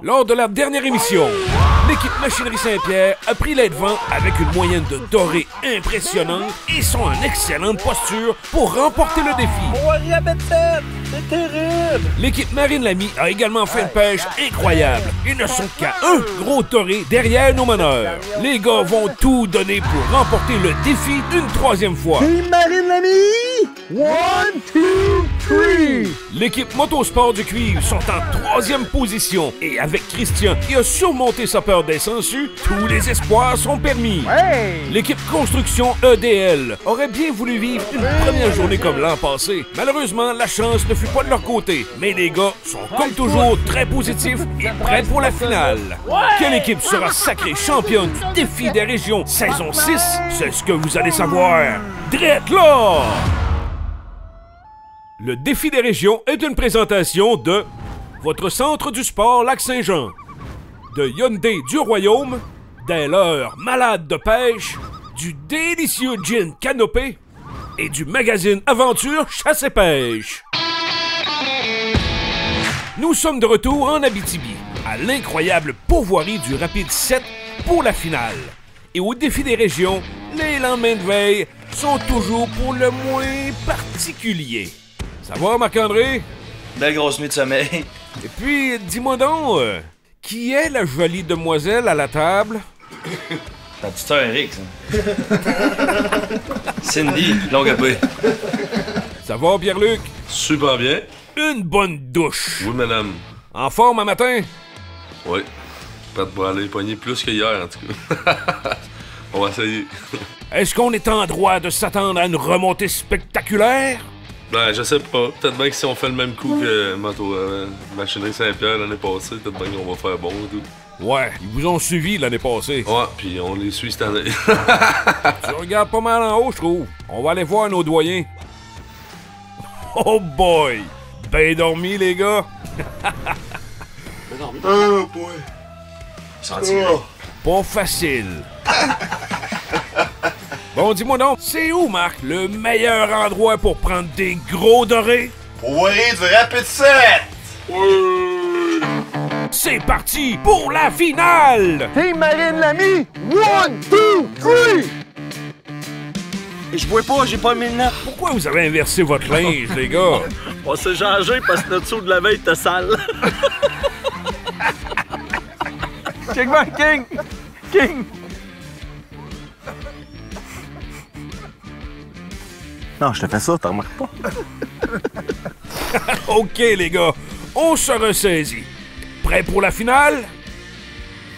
Lors de la dernière émission, l'équipe Machinerie Saint-Pierre a pris les devants avec une moyenne de doré impressionnante et sont en excellente posture pour remporter le défi. On va jamais de tête! C'est terrible! L'équipe Marine Lamy a également fait une pêche incroyable. Ils ne sont qu'à un gros doré derrière nos meneurs. Les gars vont tout donner pour remporter le défi une troisième fois. Team Marine Lamy! 1, 2, 3! L'équipe Motosport du Cuivre sont en troisième position et avec Christian qui a surmonté sa peur des sangsues, tous les espoirs sont permis. Hey! L'équipe Construction EDL aurait bien voulu vivre une première journée comme l'an passé. Malheureusement, la chance ne fut pas de leur côté, mais les gars sont comme toujours très positifs et prêts pour la finale. Quelle équipe sera sacrée championne du défi des régions saison 6? C'est ce que vous allez savoir. Drette là! Le défi des régions est une présentation de votre centre du sport Lac-Saint-Jean, de Hyundai du Royaume, des leurres malades de pêche, du délicieux gin Canopé et du magazine Aventure Chasse et Pêche. Nous sommes de retour en Abitibi, à l'incroyable pourvoirie du Rapide 7 pour la finale. Et au défi des régions, les lendemains de veille sont toujours pour le moins particuliers. Ça va, Marc-André? Belle grosse nuit de sommeil. Et puis, dis-moi donc, qui est la jolie demoiselle à la table? Ta petite sœur Eric, ça. Cindy, longue épée. Ça va, Pierre-Luc? Super bien. Une bonne douche. Oui, madame. En forme un matin? Oui. Prête pour aller pogner plus que hier, en tout cas. On va essayer. Est-ce qu'on est en droit de s'attendre à une remontée spectaculaire? Ben, je sais pas. Peut-être bien que si on fait le même coup que Machinerie Saint-Pierre l'année passée, peut-être bien qu'on va faire bon et tout. Ouais, ils vous ont suivi l'année passée. Ouais, puis on les suit cette année. Tu regardes pas mal en haut, je trouve. On va aller voir nos doyens. Oh boy! Ben dormi, les gars? Oh boy! Pas facile. Bon, dis-moi donc, c'est où, Marc, le meilleur endroit pour prendre des gros dorés? Pourvoirie du Rapide 7! C'est parti pour la finale! Team Marine Lamy! 1, 2, 3! Je bois pas, j'ai pas mis le nez. Pourquoi vous avez inversé votre linge, les gars? On s'est changé parce que notre saut de la veille était sale. Check-moi, King! King! Non, je te fais ça, t'en remarques pas. OK, les gars, on se ressaisit. Prêt pour la finale?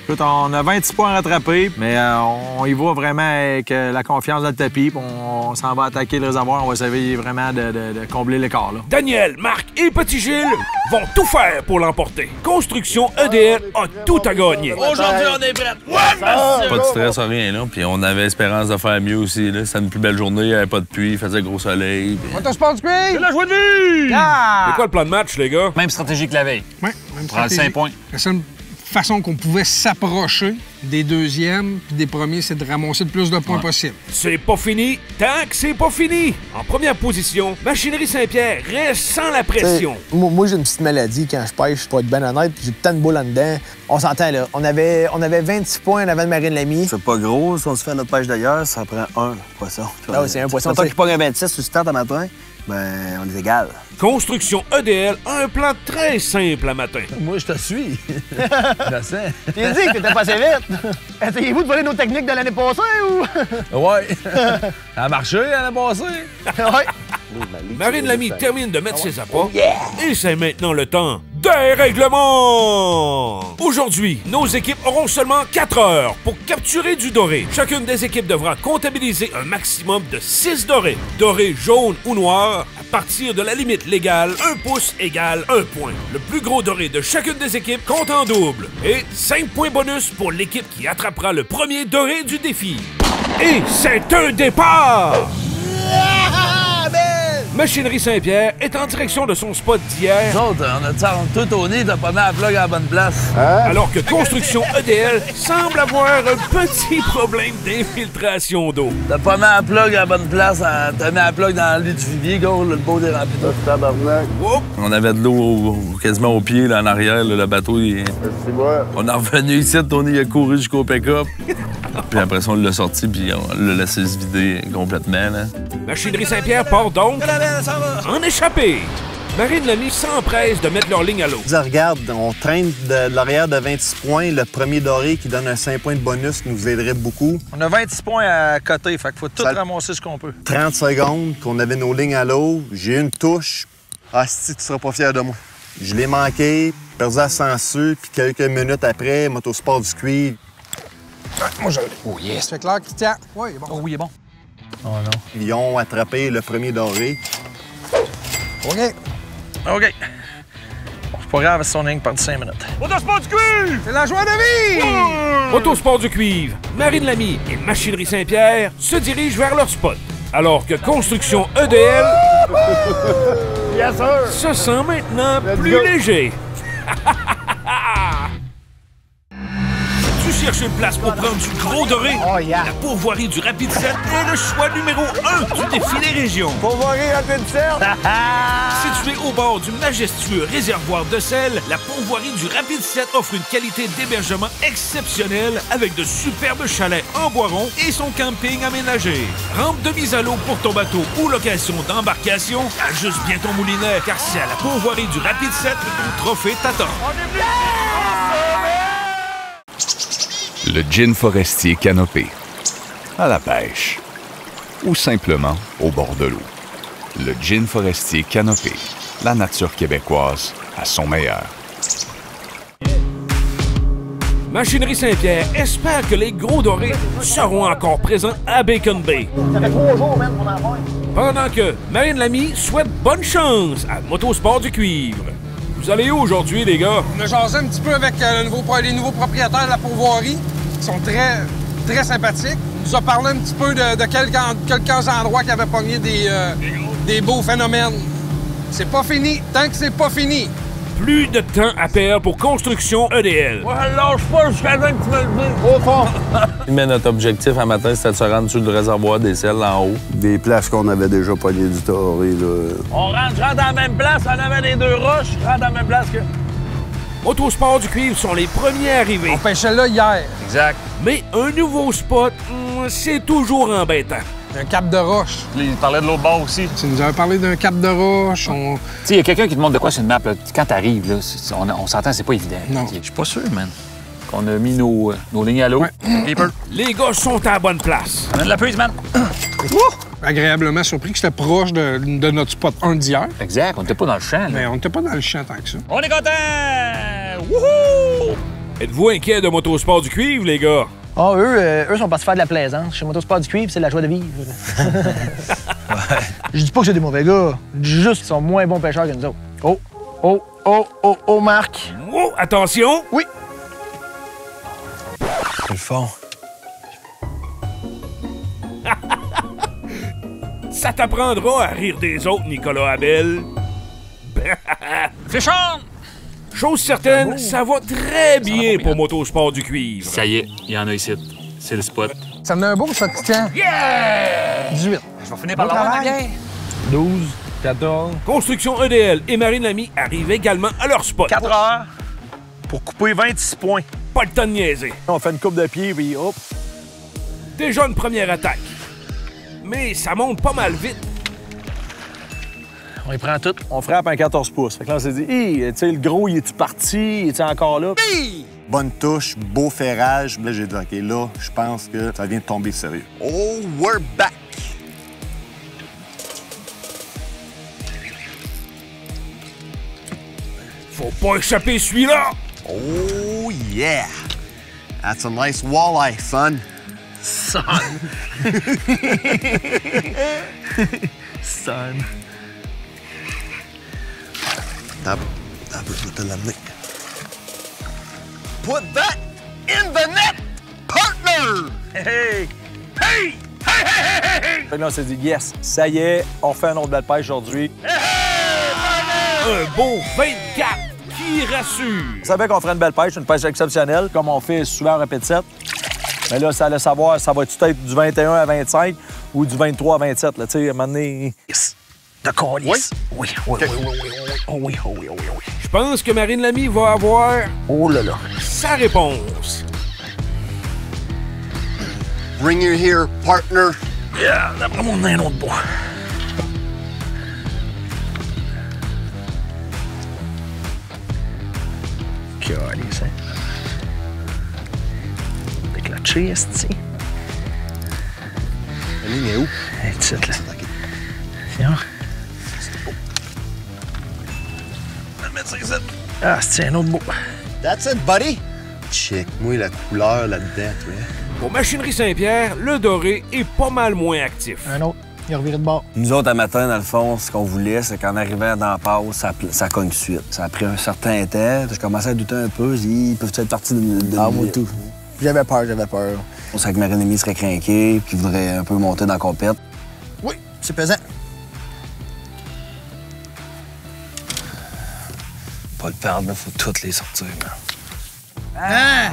Écoute, on a 26 points rattrapés, mais on y va vraiment avec la confiance dans le tapis. Puis on s'en va attaquer le réservoir. On va essayer vraiment de combler l'écart. Daniel, Marc et Petit Gilles vont tout faire pour l'emporter. Construction EDL a tout à gagner. Aujourd'hui, on est prêts. Pas de stress, rien, là. Puis on avait espérance de faire mieux aussi, là. C'était une plus belle journée, il n'y avait pas de pluie, il faisait gros soleil. Puis... Motosport du Cuivre! C'est la joie de vie! C'est quoi le plan de match, les gars? Même stratégie que la veille. Oui, même Prendre stratégie. 5 points. La seule façon qu'on pouvait s'approcher des deuxièmes puis des premiers, c'est de ramasser le plus de points possible. C'est pas fini tant que c'est pas fini. En première position, Machinerie Saint-Pierre reste sans la pression. Moi j'ai une petite maladie quand je pêche, pour être bien honnête, puis j'ai tant de boules en dedans. On s'entend, là. On avait 26 points en avant de Marine Lamy. C'est pas gros, si on se fait notre pêche d'ailleurs, ça prend un poisson. Ah oui, c'est un poisson. Tant qu'il pogne un 26 sur le stade à matin, ben, on est égal. Construction EDL a un plan très simple à matin. Moi, je te suis. Je sais. T'es dit que t'étais passé vite! Essayez-vous de voler nos techniques de l'année passée ou. Ouais. Ça a marché l'année passée. Ouais! Marine Lamy termine de mettre ses appâts et c'est maintenant le temps des règlements! Aujourd'hui, nos équipes auront seulement 4 heures pour capturer du doré. Chacune des équipes devra comptabiliser un maximum de 6 dorés. Doré jaune ou noir, à partir de la limite légale, 1 pouce égale 1 point. Le plus gros doré de chacune des équipes compte en double. Et 5 points bonus pour l'équipe qui attrapera le premier doré du défi. Et c'est un départ! Machinerie Saint-Pierre est en direction de son spot d'hier. Nous autres, on a dit tout au nez, t'as pas mis la plug à la bonne place. Alors que Construction EDL semble avoir un petit problème d'infiltration d'eau. T'as pas mis la plug à la bonne place, t'as mis la plug dans le lit du vivier, gros, le beau des remplis. On avait de l'eau quasiment au pied, là, en arrière, là, le bateau, on est revenu ici, Tony a couru jusqu'au pick-up. Puis après ça, on l'a sorti, puis on l'a laissé se vider complètement, là. Machinerie Saint-Pierre part donc en échappée. Marine Lamy s'empresse de mettre leur ligne à l'eau. Regarde, on traîne de l'arrière de 26 points. Le premier doré qui donne un 5 points de bonus nous aiderait beaucoup. On a 26 points à côté, fait qu'il faut tout ramasser ce qu'on peut. 30 secondes qu'on avait nos lignes à l'eau. J'ai eu une touche. Ah, si, tu seras pas fier de moi. Je l'ai manqué, perdu à Sanseux, puis quelques minutes après, Motosport du Cuivre. Moi, je l'ai. Oh yes. C'est clair qu'il tient. Oui, il est bon. Oh oui, il est bon. Oh non. Ils ont attrapé le premier doré. OK. OK. Bon, c'est pas grave si on a perdu 5 minutes. Motosport du Cuivre! C'est la joie de vivre! Motosport du Cuivre, Marine Lamy et Machinerie Saint-Pierre se dirigent vers leur spot. Alors que Construction EDL se sent maintenant plus léger. Tu cherches une place pour prendre du gros doré? Oh, yeah. La pourvoirie du Rapid 7 est le choix numéro 1 du défi des régions. Pourvoirie Rapid 7! Située au bord du majestueux réservoir de sel, la pourvoirie du Rapid 7 offre une qualité d'hébergement exceptionnelle avec de superbes chalets en bois rond et son camping aménagé. Rampe de mise à l'eau pour ton bateau ou location d'embarcation, ajuste bien ton moulinet car c'est à la pourvoirie du Rapid 7 que ton trophée t'attend. Le gin forestier Canopé. À la pêche. Ou simplement au bord de l'eau. Le gin forestier Canopé. La nature québécoise à son meilleur. Machinerie Saint-Pierre espère que les gros dorés seront encore présents à Bacon Bay. Ça fait 3 jours, man, pour en avoir. Pendant que Marine Lamy souhaite bonne chance à Motosport du Cuivre. Vous allez où aujourd'hui, les gars? On a jasé un petit peu avec les nouveaux propriétaires de la pourvoirie. Ils sont très, très sympathiques. Il nous a parlé un petit peu de quelques endroits qui avaient pogné des beaux phénomènes. C'est pas fini tant que c'est pas fini. Plus de temps à perdre pour Construction EDL. Ouais, lâche pas jusqu'à temps que tu me le dis. Au fond! Mais notre objectif à matin, c'était de se rendre sur le réservoir des sels en haut. Des places qu'on avait déjà pognées du doré, là. On rentre dans la même place, on avait les deux roches, je rentre dans la même place que... Motosport du Cuivre sont les premiers arrivés. On pêchait là hier. Exact. Mais un nouveau spot, c'est toujours embêtant. Un cap de roche. Il parlait de l'autre bord aussi. Tu nous avais parlé d'un cap de roche. Tu sais, il y a quelqu'un qui te montre de quoi sur une map. Là. Quand t'arrives, là, on s'entend, c'est pas évident. Non. Je suis pas sûr, man. Qu'on a mis nos lignes à l'eau. Ouais. Les gars sont à la bonne place. On a de la prise, man. Agréablement surpris que j'étais proche de notre spot 1 d'hier. Exact. On n'était pas dans le champ. Là. Mais on n'était pas dans le champ tant que ça. On est content! Wouhou! Êtes-vous inquiets de Motosport du Cuivre, les gars? Ah, eux sont partis faire de la plaisance. Chez Motosport du Cuivre, c'est la joie de vivre. Je dis pas que c'est des mauvais gars. Je dis juste qu'ils sont moins bons pêcheurs que nous autres. Oh, Marc. Oh, attention! Oui. C'est le fond. Ça t'apprendra à rire des autres, Nicolas Abel. Fléchon! Chose certaine, ça va très bien pour Motosport du Cuivre. Ça y est, il y en a ici. C'est le spot. Ça me donne un beau ça, Christian. Yeah! 18. Je vais finir par l'avoir, bien. 12, 14. Construction EDL et Marine Lamy arrivent également à leur spot. 4 heures pour couper 26 points. Pas le temps de niaiser. On fait une coupe de pied, puis hop. Déjà une première attaque. Mais ça monte pas mal vite. On y prend tout. On frappe un 14 pouces. Fait que là, on s'est dit, tu sais, le gros, il est-tu parti? Il est-tu encore là? Bonne touche, beau ferrage. Là, j'ai dit, OK, là, je pense que ça vient de tomber sérieux. Oh, we're back! Faut pas échapper celui-là! Oh, yeah! That's a nice walleye, son. Son. Son. T'as peu, je vais te l'amener. Put that in the net, partner! Hey! Hey! Hey! Fait que là, on s'est dit, yes, ça y est, on fait un autre belle pêche aujourd'hui. Un beau 24 qui rassure. On savait qu'on ferait une belle pêche, une pêche exceptionnelle, comme on fait souvent en répétition. Mais là, ça allait savoir, ça va-tu être du 21 à 25 ou du 23 à 27, là, tu sais, à un moment donné... Yes. De colis. Oui. Oui. Je pense que Marine Lamy va avoir... Oh là là. Sa réponse. Bring her here, partner. Yeah, d'après moi, on a un autre bois. Colis, hein. Déclenché, esti. La ligne est où? Elle est petite, là. Tiens. Ah, c'est un autre beau. That's it, buddy. Check-moi la couleur là-dedans, toi. Pour Machinerie Saint-Pierre, le doré est pas mal moins actif. Un autre. Il a reviré de bord. Nous autres, à matin, dans le fond, ce qu'on voulait, c'est qu'en arrivant dans la pause, ça cogne de suite. Ça a pris un certain temps. Je commençais à douter un peu. J'ai dit, ils peuvent être partis de Ah, moi, tout. J'avais peur. On savait que Marie-Némie serait craquée, puis voudrait un peu monter dans la compète. Oui, c'est pesant. Pas le perdre, mais faut toutes les sortir.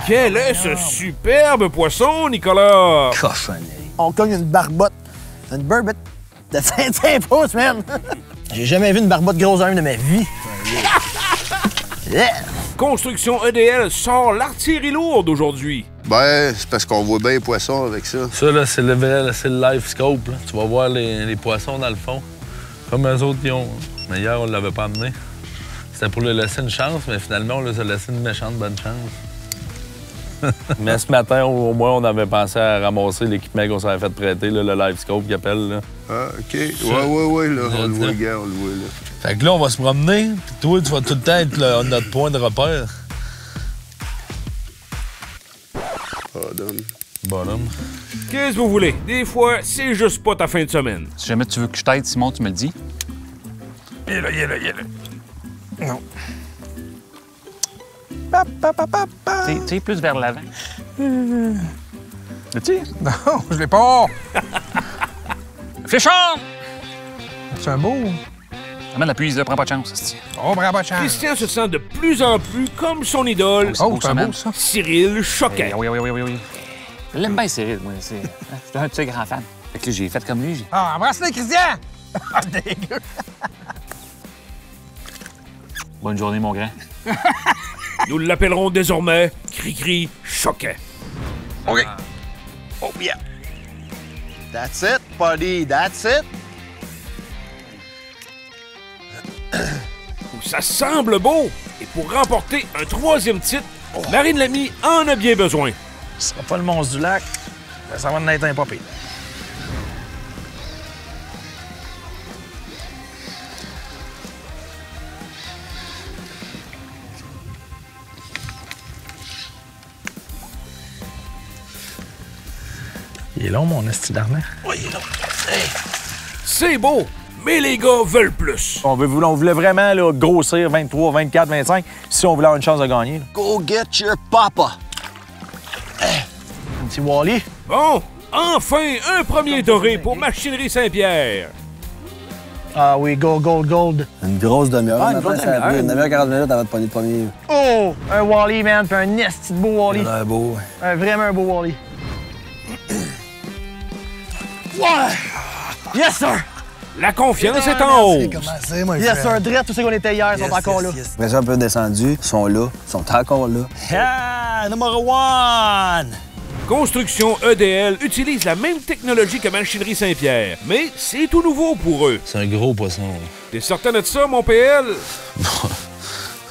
Quel est ce superbe poisson, Nicolas? Cochonnerie. On cogne une barbotte. Une burbot de 25 pouces, man! J'ai jamais vu une barbotte grosse de ma vie. Yeah. Construction EDL sort l'artillerie lourde aujourd'hui. Ben, c'est parce qu'on voit bien les poissons avec ça. Ça, là, c'est le vrai, là, c'est le live scope. Là. Tu vas voir les poissons dans le fond. Comme eux autres, ils ont. Mais hier, on l'avait pas amené. C'était pour lui laisser une chance, mais finalement, on leur a laissé une méchante bonne chance. Mais ce matin, au moins, on avait pensé à ramasser l'équipement qu'on s'avait fait prêter, là, le live scope qu'ils appellent. Là. Ah, OK. Ouais, là. On le voit, gars, on le voit, là. Fait que là, on va se promener, puis toi, tu vas tout le temps être notre point de repère. Bonhomme. Qu'est-ce que vous voulez? Des fois, c'est juste pas ta fin de semaine. Si jamais tu veux que je t'aide, Simon, tu me le dis. Il est là. Non. Tu sais, plus vers l'avant. L'as-tu? Non, je l'ai pas. Fléchard! C'est un beau. Amène la puise, là, prends pas de chance. c'ti. Oh, bravo, chance. Christian se sent de plus en plus comme son idole, Oh, c'est beau, ça. Cyril Choquet. Oui. Je l'aime bien, Cyril, moi. Je suis un de ses grands fans. Fait que là, j'ai fait comme lui. Ah, embrasse-le, Christian! Ah, dégueu! Bonne journée, mon grand. Nous l'appellerons désormais Cri-Cri Choquet. OK. Oh, yeah. That's it, buddy. That's it. Ça semble beau. Et pour remporter un 3e titre, Marine Lamy en a bien besoin. Ce sera pas le monstre du lac, mais ça va en être un pas pire. Il est long, mon esti d'armée. Oui, il est long. Hey. C'est beau, mais les gars veulent plus. On voulait vraiment là, grossir 23, 24, 25 si on voulait avoir une chance de gagner. Là. Go get your papa. Un petit Wally. Bon, enfin un premier doré pour Machinerie Saint-Pierre. Ah oui, gold. Une grosse demi-heure. Ah, une grosse demi-heure. Une demi-heure, 40 minutes avant de pogner le premier. Oh! Un Wally, man, puis un esti de beau Wally. Un beau, ouais. Vraiment un beau Wally. Ouais! Yes, sir! La confiance est en hausse. Yes, sir. Drette, tous ceux qu'on était hier sont encore là. Après ça, un peu descendu. Ils sont là. Ils sont encore là. Ah, number one! Construction EDL utilise la même technologie que Machinerie Saint-Pierre, mais c'est tout nouveau pour eux. C'est un gros poisson. T'es certain de ça, mon PL?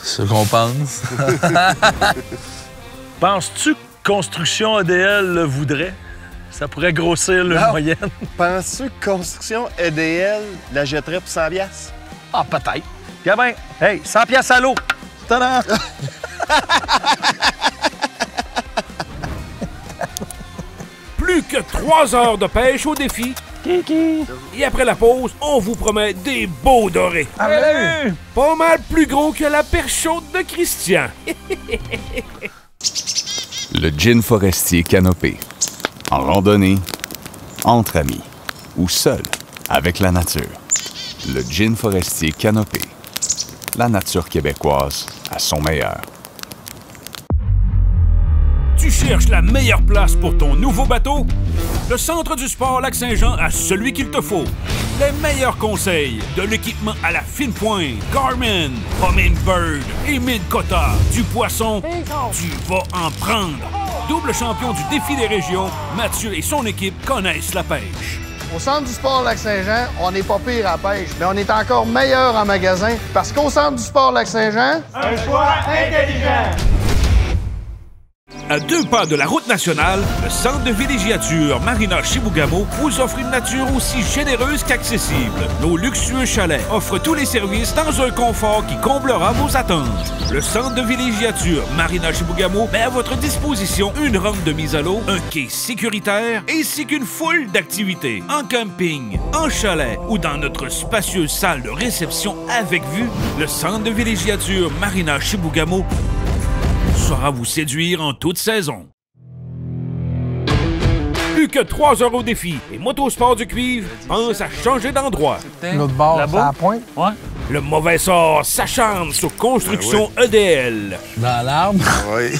C'est ce qu'on pense. Penses-tu que Construction EDL le voudrait? Ça pourrait grossir le moyenne. Penses-tu que Construction EDL la jetterait pour 100 $? Ah, peut-être. Gabin, hey, 100 piastres à l'eau. Tada! Plus que 3 heures de pêche au défi. Kiki. Et après la pause, on vous promet des beaux dorés. Allez! Pas mal plus gros que la perche chaude de Christian. Le gin forestier canopé. En randonnée, entre amis. ou seul avec la nature. Le gin forestier Canopé. La nature québécoise à son meilleur. Tu cherches la meilleure place pour ton nouveau bateau? Le Centre du Sport Lac-Saint-Jean a celui qu'il te faut. Les meilleurs conseils, de l'équipement à la fine pointe, Garmin, Humminbird et Mid-Cotta, du poisson, tu vas en prendre. Double champion du défi des régions, Mathieu et son équipe connaissent la pêche. Au Centre du Sport Lac-Saint-Jean, on n'est pas pire à la pêche, mais on est encore meilleur en magasin parce qu'au Centre du Sport Lac-Saint-Jean, un choix intelligent. À 2 pas de la route nationale, le centre de villégiature Marina Chibougamau vous offre une nature aussi généreuse qu'accessible. Nos luxueux chalets offrent tous les services dans un confort qui comblera vos attentes. Le centre de villégiature Marina Chibougamau met à votre disposition une rampe de mise à l'eau, un quai sécuritaire ainsi qu'une foule d'activités. En camping, en chalet ou dans notre spacieuse salle de réception avec vue, le centre de villégiature Marina Chibougamau saura vous séduire en toute saison. Plus que 3 heures au défi et Motosport du Cuivre pense à changer d'endroit. L'autre bord, c'est à la pointe? Ouais. Le mauvais sort s'acharne sur Construction EDL. Dans l'arbre? Oui.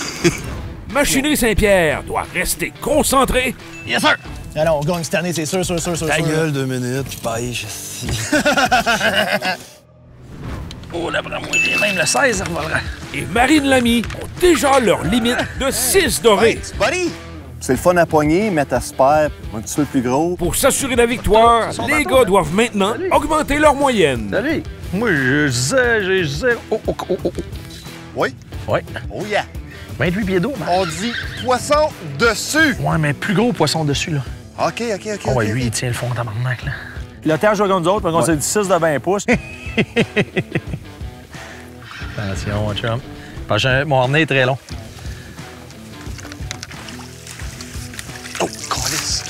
Machinerie Saint-Pierre doit rester concentré. Yes, sir! Alors, on gagne cette année, c'est sûr. Ta gueule, 2 minutes, je pêche. Oh, d'après moi, j'ai même le 16, revolera. Et Marine Lamy ont déjà leur limite de 6 dorés. Buddy! C'est le fun à poigner, mais à super un petit peu plus gros. Pour s'assurer la victoire, les gars doivent maintenant augmenter leur moyenne. Salut! Moi, j'ai zéro. Oui? Oui. Oh yeah! 28 pieds d'eau, man. On dit poisson dessus! Ouais, mais plus gros poisson dessus, là. OK. Oh, ouais, lui, il tient le fond de tabarnak, là. Le terre joue comme nous autres, on s'est dit 6 de 20 pouces. Attention, mon chum. Parce que mon harnais est très long. Oh, câlisse.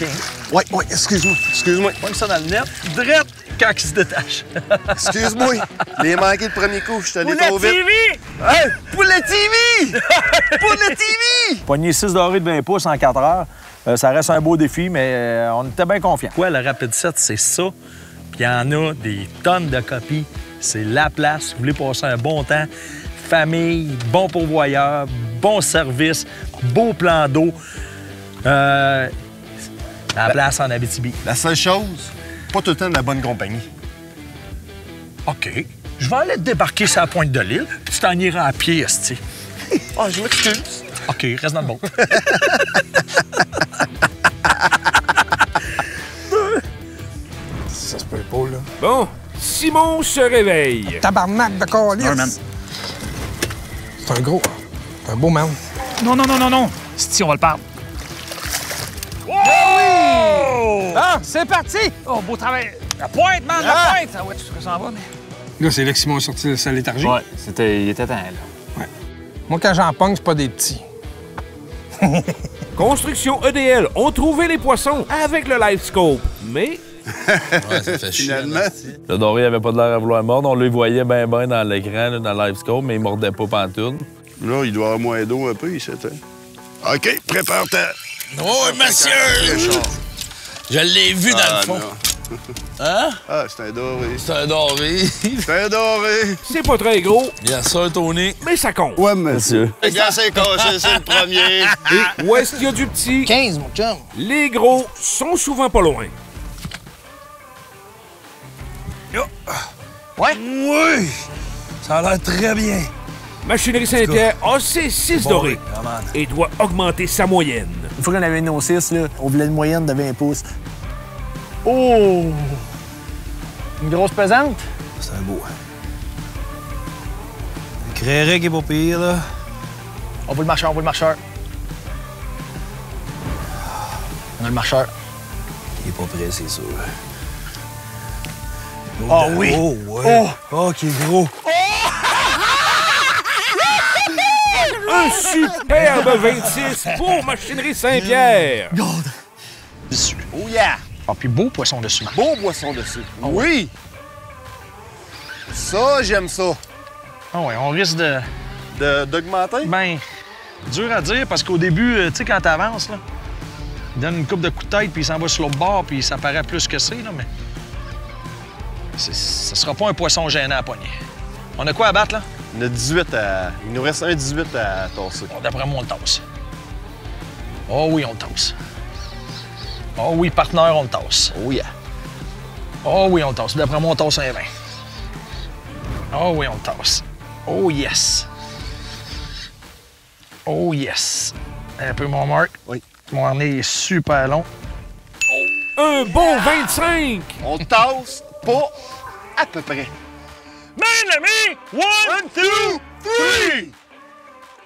Ouais, excuse-moi. Pogne ça dans le net, drette quand il se détache. Excuse-moi. Les manqué le premier coup, je suis allé trop vite. TV! Hey! Pour le TV! Pour le TV! Pogner 6 dorés de 20 pouces en 4 heures, ça reste un beau défi, mais on était bien confiants. Quoi, le Rapid 7, c'est ça. Puis il y en a des tonnes de copies. C'est la place. Vous voulez passer un bon temps. Famille, bon pourvoyeur, bon service, beau plan d'eau. La place en Abitibi. La seule chose, pas tout le temps de la bonne compagnie. OK. Je vais aller te débarquer sur la pointe de l'île, puis tu t'en iras à pied, esti. Ah, je m'excuse. OK, reste dans le bon. Ça se peut pas, là. Bon, Simon se réveille. Tabarnak de calice. C'est un gros. C'est un beau man. Non. Si, on va le perdre. Oh! Ah, c'est parti! Oh, beau travail. La pointe, man, la pointe! Ah ouais, tu sais que ça en va, mais... Là, c'est là que Simon a sorti sa léthargie. Ouais, il était temps, là. Ouais. Moi, quand j'en pogne, c'est pas des petits. Construction EDL ont trouvé les poissons avec le LiveScope, mais... Ouais, ça fait chier. Le doré avait pas de l'air à vouloir mordre. On le voyait bien dans l'écran, là, dans le LiveScope, mais il mordait pas pantoute. Là, il doit avoir moins d'eau un peu, ici. OK, prépare-toi. Oh, monsieur! Je l'ai vu dans le fond. Hein? Ah, c'est un doré. C'est un doré. C'est un doré. C'est pas très gros. Bien sûr, Tony. Mais ça compte. Ouais, monsieur. Le gars, c'est cassé, c'est le premier. Et où est-ce qu'il y a du petit? 15, mon chum. Les gros sont souvent pas loin. Ouais? Oui! Ça a l'air très bien. Machinerie Saint-Pierre a ses 6 dorés et doit augmenter sa moyenne. Une fois qu'on avait nos 6, là, on voulait une moyenne de 20 pouces. Oh! Une grosse pesante? C'est un beau. Le créret qui est pas pire, là. On voit le marcheur, On a le marcheur. Il est pas prêt, c'est sûr. Oh oui! Oh, ouais. Oh, qui est gros. Un superbe 26 pour Machinerie Saint-Pierre. Oh yeah! Ah, puis beau poisson dessus. Beau poisson dessus. Oui! Ça, j'aime ça. Ah ouais, on risque de... D'augmenter? Ben, dur à dire, parce qu'au début, tu sais, quand t'avances, là, Il donne une coupe de coups de tête, puis il s'en va sur l'autre bord, puis ça paraît plus que c'est, là, mais... Ce sera pas un poisson gênant à pogner. On a quoi à battre, là? On a 18 à... Il nous reste un 18 à tasser. Bon, d'après moi, on le tasse. Oh oui, on le tasse. Oh oui, partenaire, on le tasse. Oh yeah. Oh oui, on le tasse. D'après moi, on tasse un 20. Oh oui, on le tasse. Oh yes. Oh yes. Un peu mon Marc. Oui. Mon harnais est super long. Un bon 25! On tasse pas à peu près. Man, ami! 1, 2, 3!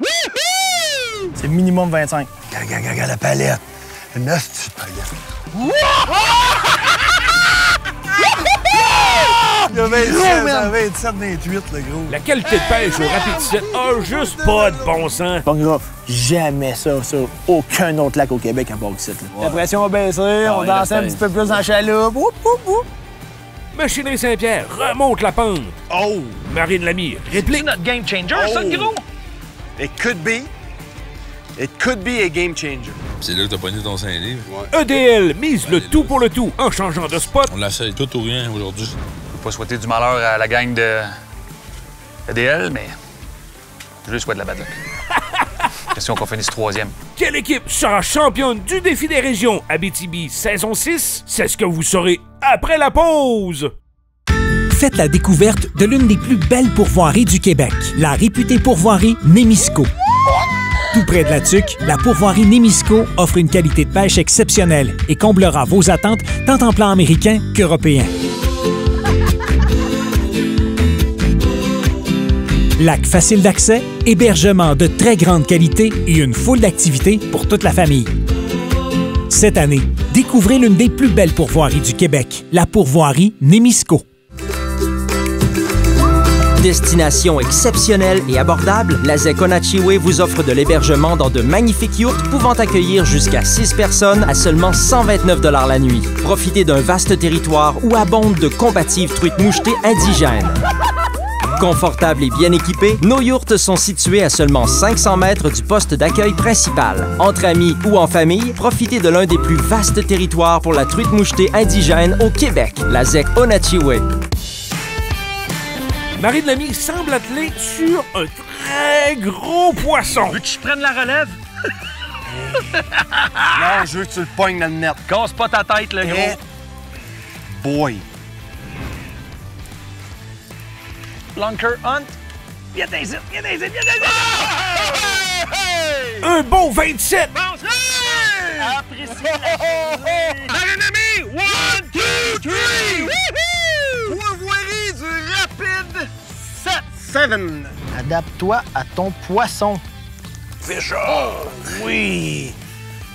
Wouhou! C'est minimum 25. Regarde la palette. Une hostie de palette. Il y a 27, 28, le gros. La qualité de pêche au Rapid 7 a juste pas de bon sens. Pas grave. Jamais ça sur aucun autre lac au Québec à part ici. La pression a baissé, on dansait un petit peu plus en chaloupe. Oup, oup, oup. Machinerie Saint-Pierre remonte la pente. Oh! Marine Lamy réplique. C'est notre game changer, ça, le gros? It could be a game changer. C'est là que t'as pogné ton 5 livres. Ouais. EDL mise le tout pour le tout en changeant de spot. On l'essaye tout ou rien aujourd'hui. Je peux pas souhaiter du malheur à la gang de EDL, mais je lui souhaite la bataille. Question qu'on finisse 3e. Quelle équipe sera championne du défi des régions Abitibi saison 6? C'est ce que vous saurez après la pause. Faites la découverte de l'une des plus belles pourvoiries du Québec, la réputée pourvoirie Némisco. Tout près de la Tuque, la pourvoirie Némisco offre une qualité de pêche exceptionnelle et comblera vos attentes tant en plan américain qu'européen. Lac facile d'accès, hébergement de très grande qualité et une foule d'activités pour toute la famille. Cette année, découvrez l'une des plus belles pourvoiries du Québec, la pourvoirie Némisco. Destination exceptionnelle et abordable, la ZEC Onatchiway vous offre de l'hébergement dans de magnifiques yourtes pouvant accueillir jusqu'à 6 personnes à seulement 129 $ la nuit. Profitez d'un vaste territoire où abondent de combatives truites mouchetées indigènes. Confortables et bien équipés, nos yourtes sont situées à seulement 500 mètres du poste d'accueil principal. Entre amis ou en famille, profitez de l'un des plus vastes territoires pour la truite mouchetée indigène au Québec, la ZEC Onatchiway. Marine Lamy semble atteler sur un très gros poisson. Veux-tu que je prenne la relève? Non, je veux que tu le pognes dans le net. Casse pas ta tête, le gros. Boy. Lunker Hunt. Viens ici, viens ici, viens ici! Un bon 27! Apprécie Marine Lamy! 1, 2, 3! Pourvoirie du Rapid 7. Adapte-toi à ton poisson. Fisher! Oh, oui!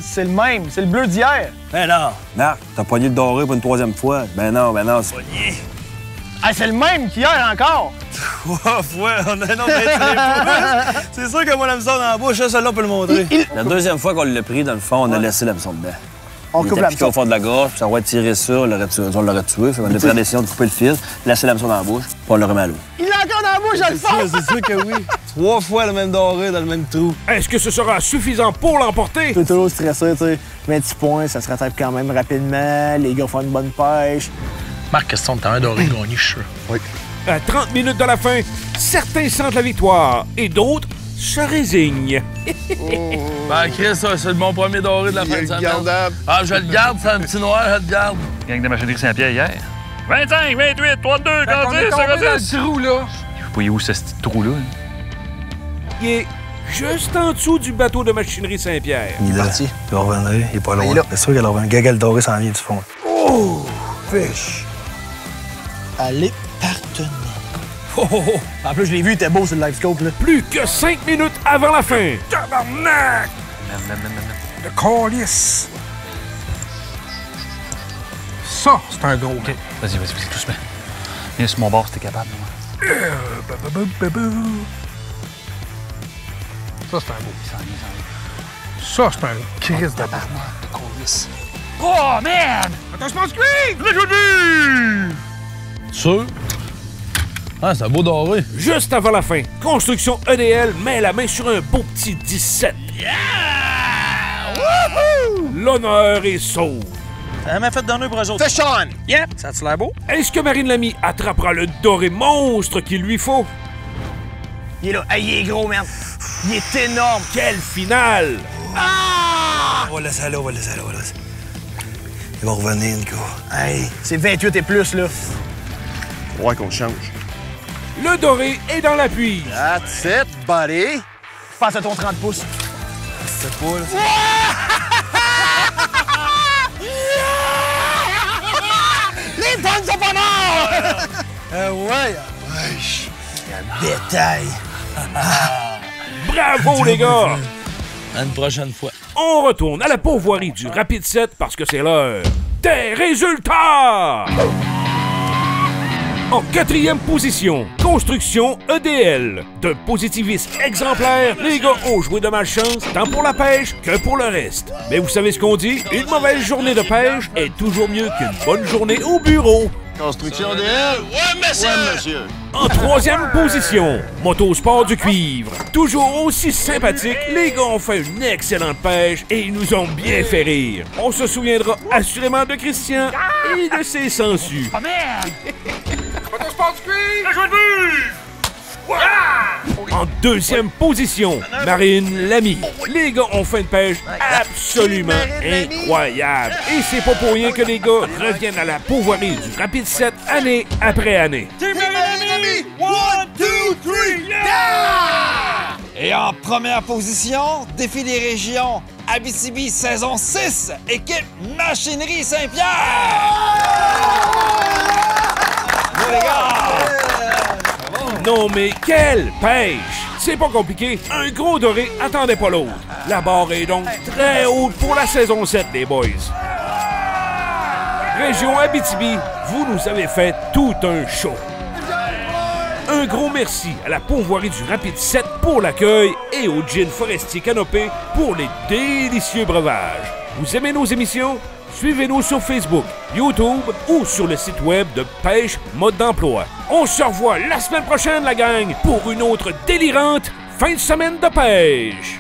C'est le même, c'est le bleu d'hier. Ben non. Marc, t'as pogné le doré pour une 3e fois. Ben non, c'est... Pogné. Ah, c'est le même qu'hier encore. Ouais, on a un autre c'est sûr que moi, l'hameçon dans la bouche, celui-là peut le montrer. La 2e fois qu'on l'a pris, dans le fond, on a laissé l'hameçon dedans. On coupe l'hameçon au fond de la gorge, puis ça aurait tiré ça, on l'aurait tué. Fait qu'on a pris la décision de couper le fil, laisser l'hameçon dans la bouche, puis on le remet à l'eau. Il l'a encore dans la bouche, je le fais! C'est sûr que oui. 3 fois le même doré dans le même trou. Est-ce que ce sera suffisant pour l'emporter? Tu es toujours stressé, tu sais. 20 points, ça se rattrape quand même rapidement. Les gars font une bonne pêche. Marc, question de temps, un doré gagné, je suis sûr. Oui. À 30 minutes de la fin, certains sentent la victoire et d'autres se résignent. Ben, Chris, c'est mon premier doré de la fin de semaine. Ah, je le garde, c'est un petit noir, je le garde. Gang de machinerie Saint-Pierre hier. 25, 28, 32, 46, 56. Dans le trou, là. Je sais pas où c'est ce petit trou-là. Il est juste en dessous du bateau de machinerie Saint-Pierre. Il est parti. Il va revenir, il est pas loin. C'est sûr qu'il va revenir. Un gagale doré s'en vient du fond. Oh! Fish! Allez, partenaire. Oh, oh, oh. En plus, je l'ai vu, il était beau sur le live scope, là. Plus que 5 minutes avant la fin. Tabarnak! Le calice. Ça, c'est un gros. OK. Vas-y, doucement. Viens sur mon bord si t'es capable. Ça, c'est un beau. Ça, c'est un crise de barbe. Oh, man! Attention, squeak! Sûr? Ah, c'est un beau doré. Juste avant la fin, Construction EDL met la main sur un beau petit 17. Yeah! L'honneur est sauve. Ça m'a fait donner pour eux autres. Fish on! Yep, ça a-tu l'air beau? Est-ce que Marine Lamy attrapera le doré monstre qu'il lui faut? Il est là. Hey, il est gros, man. Il est énorme. Quelle finale! On va laisser aller, on va laisser aller, on va laisser. Il va revenir, le gars. Hey, c'est 28 et plus, là. Ouais, qu'on change. Le doré est dans l'appui. That's it, buddy. Passe à ton 30 pouces. C'est pas, là. Les bonnes sont pas morts! Ouais. Bétail. Bravo, les gars! À une prochaine fois. On retourne à la pourvoirie du Rapid 7 parce que c'est l'heure des résultats! En 4e position, Construction EDL. D'un positivisme exemplaire, les gars ont joué de malchance tant pour la pêche que pour le reste. Mais vous savez ce qu'on dit? Une mauvaise journée de pêche est toujours mieux qu'une bonne journée au bureau. Construction DL? Ouais, monsieur! Ouais, monsieur. En 3e position, Motosport du Cuivre. Toujours aussi sympathique, les gars ont fait une excellente pêche et ils nous ont bien fait rire. On se souviendra assurément de Christian et de ses sangsues. Oh merde! Motosport du Cuivre! La joie de vue! En 2e position, Marine Lamy. Les gars ont fait une pêche absolument incroyable. Et c'est pas pour rien que les gars reviennent à la pourvoirie du Rapid 7 année après année. Team Marine! 1, 2, 3, yeah! Et en première position, défi des régions, Abitibi saison 6, équipe Machinerie Saint-Pierre! Bon, les gars! Non mais quelle pêche! C'est pas compliqué, un gros doré attendait pas l'autre. La barre est donc très haute pour la saison 7 les boys. Région Abitibi, vous nous avez fait tout un show. Un gros merci à la pourvoirie du Rapid 7 pour l'accueil et au Gin Forestier Canopé pour les délicieux breuvages. Vous aimez nos émissions? Suivez-nous sur Facebook, YouTube ou sur le site web de Pêche Mode d'Emploi. On se revoit la semaine prochaine, la gang, pour une autre délirante fin de semaine de pêche.